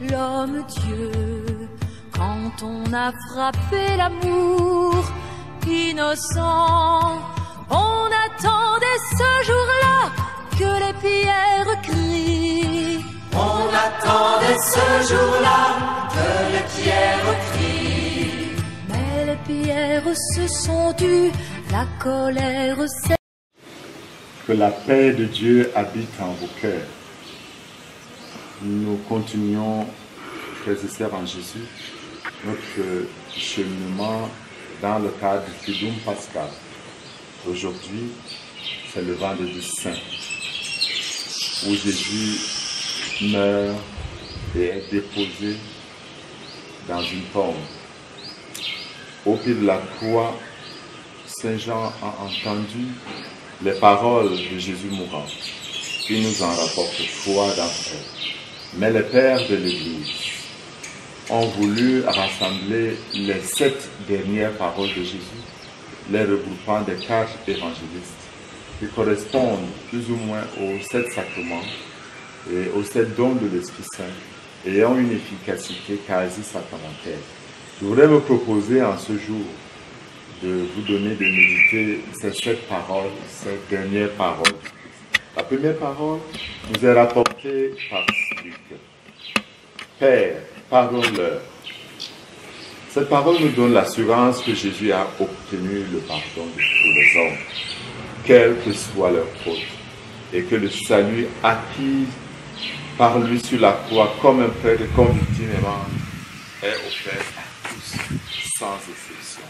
l'homme-dieu. Quand on a frappé l'amour innocent, on attendait ce jour-là que les pierres crient. On attendait ce jour-là que les pierres crient. Mais les pierres se sont tues, la colère s'est... Que la paix de Dieu habite en vos cœurs. Nous continuons, frères et sœurs en Jésus, notre cheminement dans le cadre du Triduum Pascal. Aujourd'hui, c'est le vendredi saint, où Jésus meurt et est déposé dans une tombe. Au pied de la croix, Saint Jean a entendu les paroles de Jésus mourant. Il nous en rapporte 3 d'entre elles. Mais les pères de l'Église ont voulu rassembler les 7 dernières paroles de Jésus, les regroupant des 4 évangélistes, qui correspondent plus ou moins aux 7 sacrements et aux 7 dons de l'Esprit Saint, et ont une efficacité quasi sacramentelle. Je voudrais me proposer en ce jour de vous donner de méditer ces 7 paroles, ces dernières paroles. La première parole nous est rapportée par Luc. Père, pardonne-leur. Cette parole nous donne l'assurance que Jésus a obtenu le pardon de tous les hommes, quelle que soit leur faute, et que le salut acquis par lui sur la croix comme un prêtre, comme victime est offert à tous, sans exception.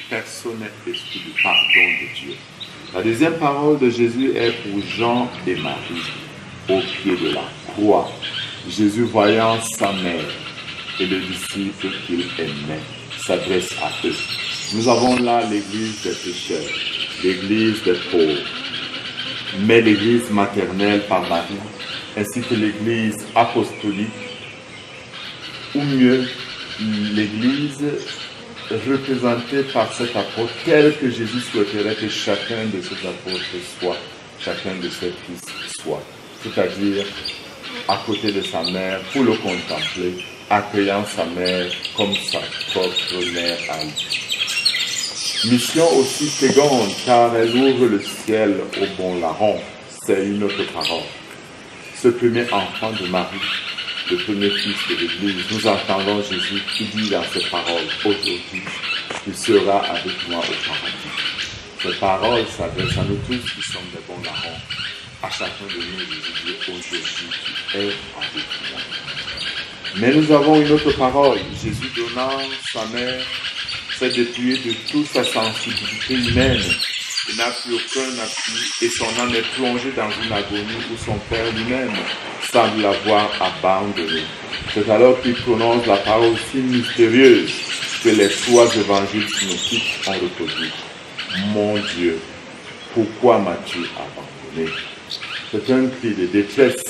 Personne n'est exclu du pardon de Dieu. La deuxième parole de Jésus est pour Jean et Marie, au pied de la croix. Jésus, voyant sa mère et le disciple qu'il aimait, s'adresse à eux. Nous avons là l'église des pécheurs, l'église des pauvres, mais l'église maternelle par Marie, ainsi que l'église apostolique, ou mieux, l'église représentée par cet apôtre, tel que Jésus souhaiterait que chacun de ses apôtres soit, chacun de ses fils soit. C'est-à-dire, à côté de sa mère, pour le contempler, accueillant sa mère comme sa propre mère à lui. Mission aussi seconde, car elle ouvre le ciel au bon larron. C'est une autre parole. Ce premier enfant de Marie, le premier fils de l'Église, nous entendons Jésus qui dit dans ses paroles, aujourd'hui, il sera avec moi au paradis. Ces paroles s'adressent à nous tous qui sommes des bons larrons. À chacun de nous, Jésus dit, aujourd'hui, tu es avec moi. Mais nous avons une autre parole. Jésus donnant sa mère s'est dépouillé de toute sa sensibilité humaine. Il n'a plus aucun appui et son âme est plongée dans une agonie où son Père lui-même semble l'avoir abandonné. C'est alors qu'il prononce la parole si mystérieuse que les 3 évangiles synoptiques ont reproduit. Mon Dieu, pourquoi m'as-tu abandonné? C'est un cri de détresse,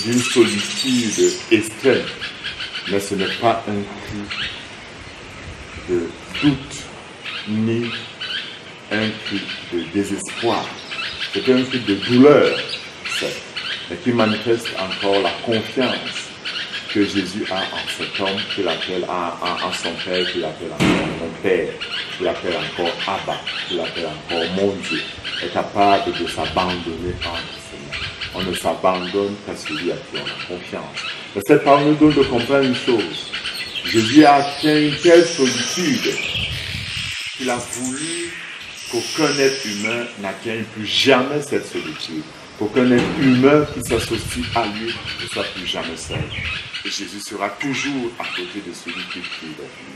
d'une solitude extrême, mais ce n'est pas un cri de doute, ni un cri de désespoir. C'est un cri de douleur, certes, mais qui manifeste encore la confiance que Jésus a en cet homme, qu'il appelle en son Père, qu'il appelle encore mon Père, qu'il appelle encore Abba, qu'il appelle encore mon Dieu, est capable de s'abandonner en Seigneur. On ne s'abandonne qu'à celui à qui on a confiance. Mais cette parole nous donne de comprendre une chose. Jésus a atteint une telle solitude qu'il a voulu qu'aucun être humain n'atteigne plus jamais cette solitude. Qu'aucun être humain qui s'associe à lui ne soit plus jamais seul. Et Jésus sera toujours à côté de celui qui prie vers lui.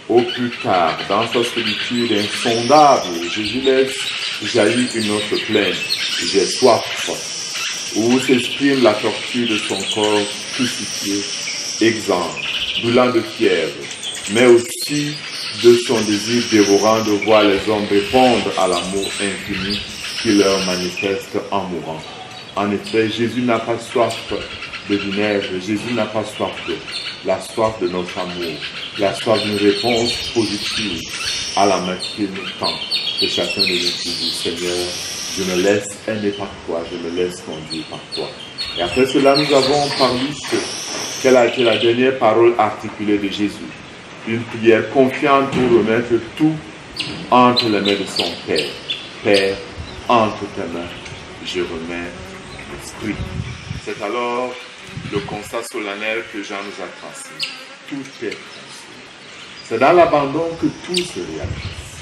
Au plus tard, dans sa solitude insondable, Jésus laisse jaillir une autre plaine. J'ai soif, où s'exprime la torture de son corps crucifié, exsangue, brûlant de fièvre, mais aussi de son désir dévorant de voir les hommes répondre à l'amour infini qu'il leur manifeste en mourant. En effet, Jésus n'a pas soif de vinaigre, Jésus n'a pas soif d'eau, la soif de notre amour, la soif d'une réponse positive à la main qu'il nous tend. Que chacun de nous dit, Seigneur, je me laisse aimer par toi, je me laisse conduire par toi. Et après cela, nous avons parlé quelle a été la dernière parole articulée de Jésus. Une prière confiante pour remettre tout entre les mains de son Père. Père, entre tes mains, je remets l'esprit. C'est alors le constat solennel que Jean nous a transmis. Tout est transmis. C'est dans l'abandon que tout se réalise.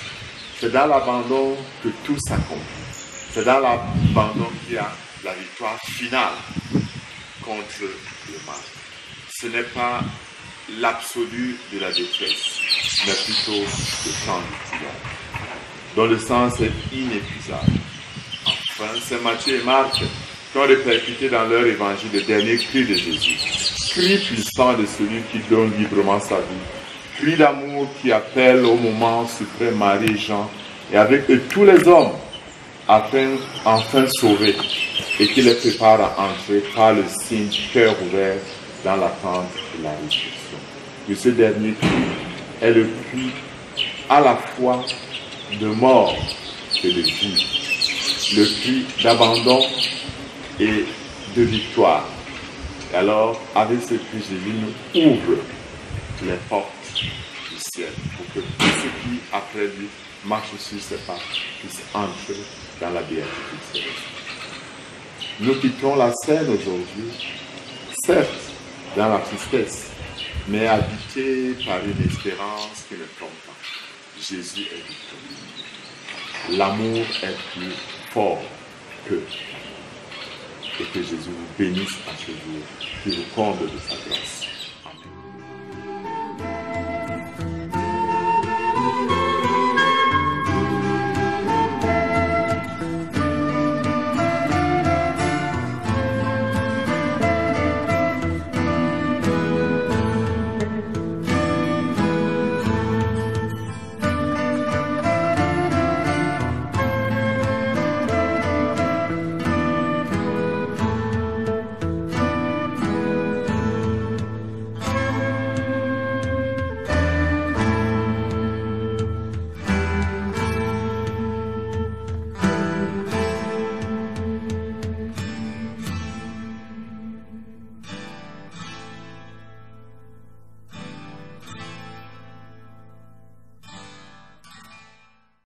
C'est dans l'abandon que tout s'accomplit. C'est dans l'abandon qu'il y a la victoire finale contre le mal. Ce n'est pas l'absolu de la détresse, mais plutôt le champ du triomphe, dont le sens est inépuisable. Enfin, Saint Matthieu et Marc qui ont répercuté dans leur évangile le dernier cri de Jésus. Cri puissant de celui qui donne librement sa vie. Cri d'amour qui appelle au moment suprême Marie et Jean, et avec eux tous les hommes, afin enfin sauvés, et qui les prépare à entrer par le signe cœur ouvert dans l'attente de la résurrection. Que ce dernier cri est le cri à la fois de mort et de vie, le cri d'abandon et de victoire. Et alors, avec ce cri, Jésus nous ouvre les portes du ciel pour que tous ceux qui, après lui, marchent sur ses pas puissent entrer dans la béatitude céleste. Nous quittons la scène aujourd'hui, certes dans la tristesse, mais habité par une espérance qui ne tombe pas. Jésus est victorieux. L'amour est plus fort que. Et que Jésus vous bénisse à ce jour, qu'il vous comble de sa grâce.